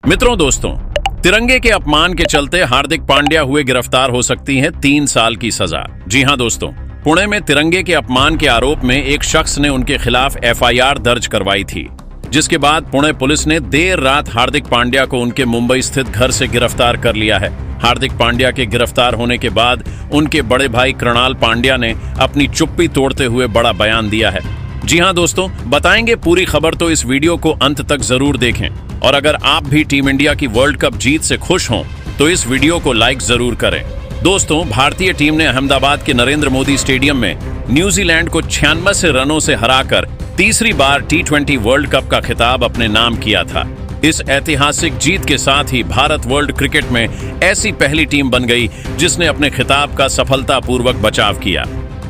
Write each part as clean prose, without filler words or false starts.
मित्रों दोस्तों, तिरंगे के अपमान के चलते हार्दिक पांड्या हुए गिरफ्तार हो सकती है 3 साल की सजा। जी हां दोस्तों, पुणे में तिरंगे के अपमान के आरोप में एक शख्स ने उनके खिलाफ एफआईआर दर्ज करवाई थी, जिसके बाद पुणे पुलिस ने देर रात हार्दिक पांड्या को उनके मुंबई स्थित घर से गिरफ्तार कर लिया है। हार्दिक पांड्या के गिरफ्तार होने के बाद उनके बड़े भाई कृणाल पांड्या ने अपनी चुप्पी तोड़ते हुए बड़ा बयान दिया है। जी हां दोस्तों, बताएंगे पूरी खबर, तो इस वीडियो को अंत तक जरूर देखें। और अगर आप भी टीम इंडिया की वर्ल्ड कप जीत से खुश हों तो इस वीडियो को लाइक जरूर करें। दोस्तों, भारतीय टीम ने अहमदाबाद के नरेंद्र मोदी स्टेडियम में न्यूजीलैंड को 96 रनों से हराकर तीसरी बार T20 वर्ल्ड कप का खिताब अपने नाम किया था। इस ऐतिहासिक जीत के साथ ही भारत वर्ल्ड क्रिकेट में ऐसी पहली टीम बन गई जिसने अपने खिताब का सफलतापूर्वक बचाव किया।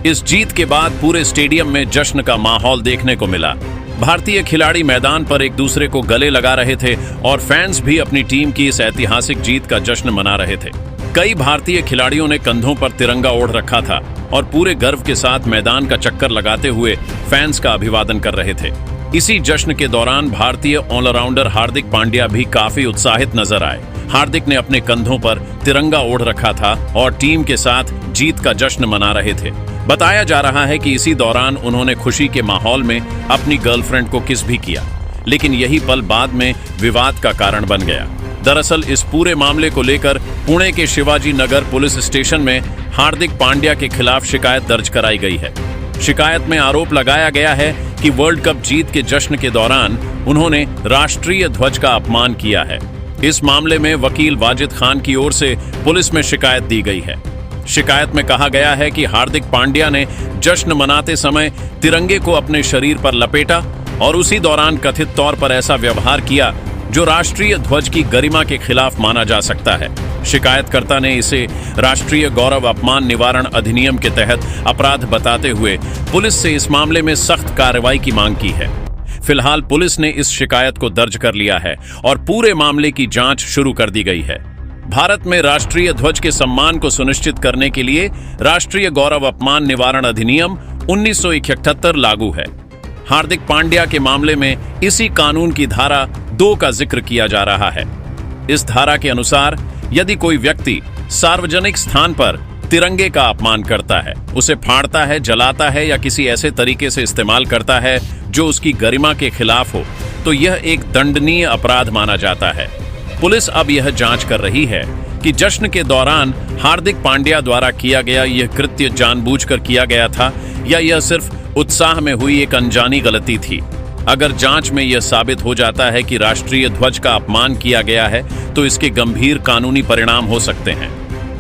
इस जीत के बाद पूरे स्टेडियम में जश्न का माहौल देखने को मिला। भारतीय खिलाड़ी मैदान पर एक दूसरे को गले लगा रहे थे और फैंस भी अपनी टीम की इस ऐतिहासिक जीत का जश्न मना रहे थे। कई भारतीय खिलाड़ियों ने कंधों पर तिरंगा ओढ़ रखा था और पूरे गर्व के साथ मैदान का चक्कर लगाते हुए फैंस का अभिवादन कर रहे थे। इसी जश्न के दौरान भारतीय ऑलराउंडर हार्दिक पांड्या भी काफी उत्साहित नजर आए। हार्दिक ने अपने कंधों पर तिरंगा ओढ़ रखा था और टीम के साथ जीत का जश्न मना रहे थे। बताया जा रहा है कि इसी दौरान उन्होंने खुशी के माहौल में अपनी गर्लफ्रेंड को किस भी किया, लेकिन यही पल बाद में विवाद का कारण बन गया। दरअसल इस पूरे मामले को लेकर पुणे के शिवाजी नगर पुलिस स्टेशन में हार्दिक पांड्या के खिलाफ शिकायत दर्ज कराई गई है। शिकायत में आरोप लगाया गया है कि वर्ल्ड कप जीत के जश्न के दौरान उन्होंने राष्ट्रीय ध्वज का अपमान किया है। इस मामले में वकील वाजिद खान की ओर से पुलिस में शिकायत दी गई है। शिकायत में कहा गया है कि हार्दिक पांड्या ने जश्न मनाते समय तिरंगे को अपने शरीर पर लपेटा और उसी दौरान कथित तौर पर ऐसा व्यवहार किया जो राष्ट्रीय ध्वज की गरिमा के खिलाफ माना जा सकता है। शिकायतकर्ता ने इसे राष्ट्रीय गौरव अपमान निवारण अधिनियम के तहत अपराध बताते हुए पुलिस से इस मामले में सख्त कार्रवाई की मांग की है। फिलहाल पुलिस ने इस शिकायत को दर्ज कर लिया है और पूरे मामले की जांच शुरू कर दी गई है। भारत में राष्ट्रीय ध्वज के सम्मान को सुनिश्चित करने के लिए राष्ट्रीय गौरव अपमान निवारण अधिनियम 1971 लागू है। हार्दिक पांड्या के मामले में इसी कानून की धारा 2 का जिक्र किया जा रहा है। इस धारा के अनुसार यदि कोई व्यक्ति सार्वजनिक स्थान पर तिरंगे का अपमान करता है, उसे फाड़ता है, जलाता है या किसी ऐसे तरीके से इस्तेमाल करता है जो उसकी गरिमा के खिलाफ हो, तो यह एक दंडनीय अपराध माना जाता है। पुलिस अब यह जांच कर रही है कि जश्न के दौरान हार्दिक पांड्या द्वारा किया गया यह कृत्य जानबूझकर किया गया था या यह सिर्फ उत्साह में हुई एक अनजानी गलती थी। अगर जांच में यह साबित हो जाता है कि राष्ट्रीय ध्वज का अपमान किया गया है तो इसके गंभीर कानूनी परिणाम हो सकते हैं।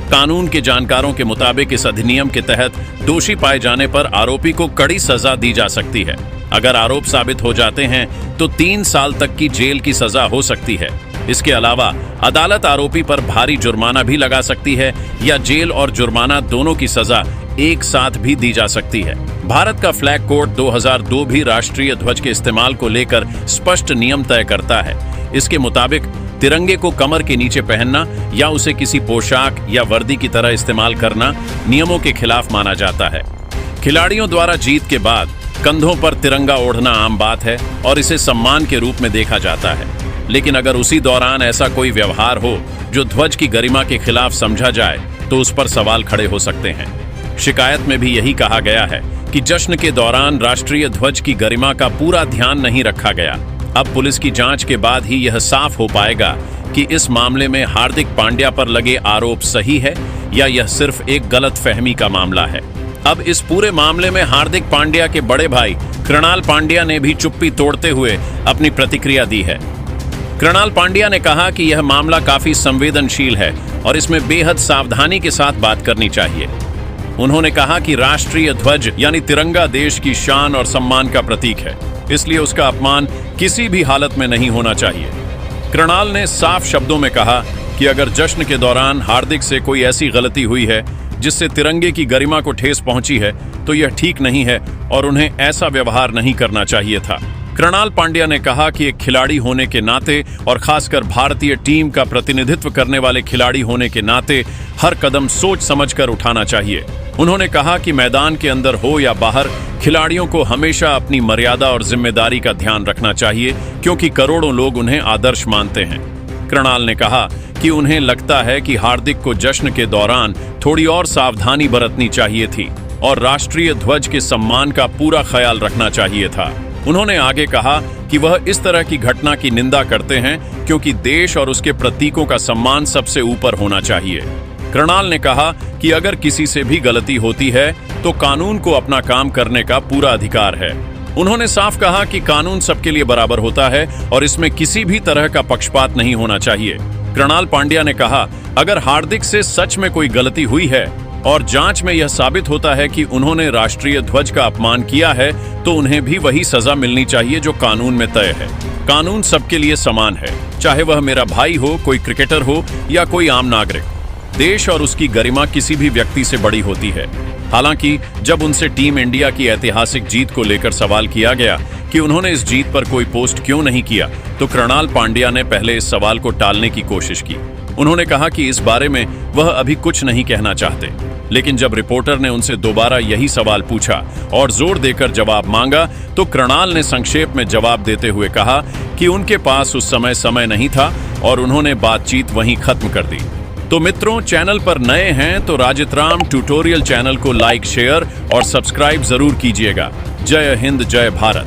कानून के जानकारों के मुताबिक इस अधिनियम के तहत दोषी पाए जाने पर आरोपी को कड़ी सजा दी जा सकती है। अगर आरोप साबित हो जाते हैं तो 3 साल तक की जेल की सजा हो सकती है। इसके अलावा अदालत आरोपी पर भारी जुर्माना भी लगा सकती है या जेल और जुर्माना दोनों की सजा एक साथ भी दी जा सकती है। भारत का फ्लैग कोड 2002 भी राष्ट्रीय ध्वज के इस्तेमाल को लेकर स्पष्ट नियम तय करता है। इसके मुताबिक तिरंगे को कमर के नीचे पहनना या उसे किसी पोशाक या वर्दी की तरह इस्तेमाल करना नियमों के खिलाफ माना जाता है। खिलाड़ियों द्वारा जीत के बाद कंधों पर तिरंगा ओढ़ना आम बात है और इसे सम्मान के रूप में देखा जाता है। लेकिन अगर उसी दौरान ऐसा कोई व्यवहार हो जो ध्वज की गरिमा के खिलाफ समझा जाए तो उस पर सवाल खड़े हो सकते हैं। शिकायत में भी यही कहा गया है कि जश्न के दौरान राष्ट्रीय ध्वज की गरिमा का पूरा ध्यान नहीं रखा गया। अब पुलिस की जांच के बाद ही यह साफ हो पाएगा कि इस मामले में हार्दिक पांड्या पर लगे आरोप सही है या यह सिर्फ एक गलतफहमी का मामला है। अब इस पूरे मामले में हार्दिक पांड्या के बड़े भाई कृणाल पांड्या ने भी चुप्पी तोड़ते हुए अपनी प्रतिक्रिया दी है। कृणाल पांड्या ने कहा कि यह मामला काफी संवेदनशील है और इसमें बेहद सावधानी के साथ बात करनी चाहिए। उन्होंने कहा कि राष्ट्रीय ध्वज यानी तिरंगा देश की शान और सम्मान का प्रतीक है, इसलिए उसका अपमान किसी भी हालत में नहीं होना चाहिए। कृणाल ने साफ शब्दों में कहा कि अगर जश्न के दौरान हार्दिक से कोई ऐसी गलती हुई है जिससे तिरंगे की गरिमा को ठेस पहुंची है तो यह ठीक नहीं है और उन्हें ऐसा व्यवहार नहीं करना चाहिए था। कृणाल पांड्या ने कहा कि एक खिलाड़ी होने के नाते और खासकर भारतीय टीम का प्रतिनिधित्व करने वाले खिलाड़ी होने के नाते हर कदम सोच समझकर उठाना चाहिए। उन्होंने कहा कि मैदान के अंदर हो या बाहर खिलाड़ियों को हमेशा अपनी मर्यादा और जिम्मेदारी का ध्यान रखना चाहिए, क्योंकि करोड़ों लोग उन्हें आदर्श मानते हैं। कृणाल ने कहा कि उन्हें लगता है कि हार्दिक को जश्न के दौरान थोड़ी और सावधानी बरतनी चाहिए थी और राष्ट्रीय ध्वज के सम्मान का पूरा ख्याल रखना चाहिए था। उन्होंने आगे कहा कि वह इस तरह की घटना की निंदा करते हैं क्योंकि देश और उसके प्रतीकों का सम्मान सबसे ऊपर होना चाहिए। कृणाल ने कहा कि अगर किसी से भी गलती होती है तो कानून को अपना काम करने का पूरा अधिकार है। उन्होंने साफ कहा कि कानून सबके लिए बराबर होता है और इसमें किसी भी तरह का पक्षपात नहीं होना चाहिए। कृणाल पांड्या ने कहा, अगर हार्दिक से सच में कोई गलती हुई है और जांच में यह साबित होता है कि उन्होंने राष्ट्रीय ध्वज का अपमान किया है तो उन्हें भी वही सजा मिलनी चाहिए जो कानून में तय है। कानून सबके लिए समान है, चाहे वह मेरा भाई हो, कोई क्रिकेटर हो या कोई आम नागरिक। देश और उसकी गरिमा किसी भी व्यक्ति से बड़ी होती है। हालांकि जब उनसे टीम इंडिया की ऐतिहासिक जीत को लेकर सवाल किया गया कि उन्होंने इस जीत पर कोई पोस्ट क्यों नहीं किया, तो कृणाल पांड्या ने पहले इस सवाल को टालने की कोशिश की। उन्होंने कहा कि इस बारे में वह अभी कुछ नहीं कहना चाहते, लेकिन जब रिपोर्टर ने उनसे दोबारा यही सवाल पूछा और जोर देकर जवाब मांगा तो कृणाल ने संक्षेप में जवाब देते हुए कहा कि उनके पास उस समय नहीं था और उन्होंने बातचीत वहीं खत्म कर दी। तो मित्रों, चैनल पर नए हैं तो राजित राम ट्यूटोरियल चैनल को लाइक, शेयर और सब्सक्राइब जरूर कीजिएगा। जय हिंद, जय भारत।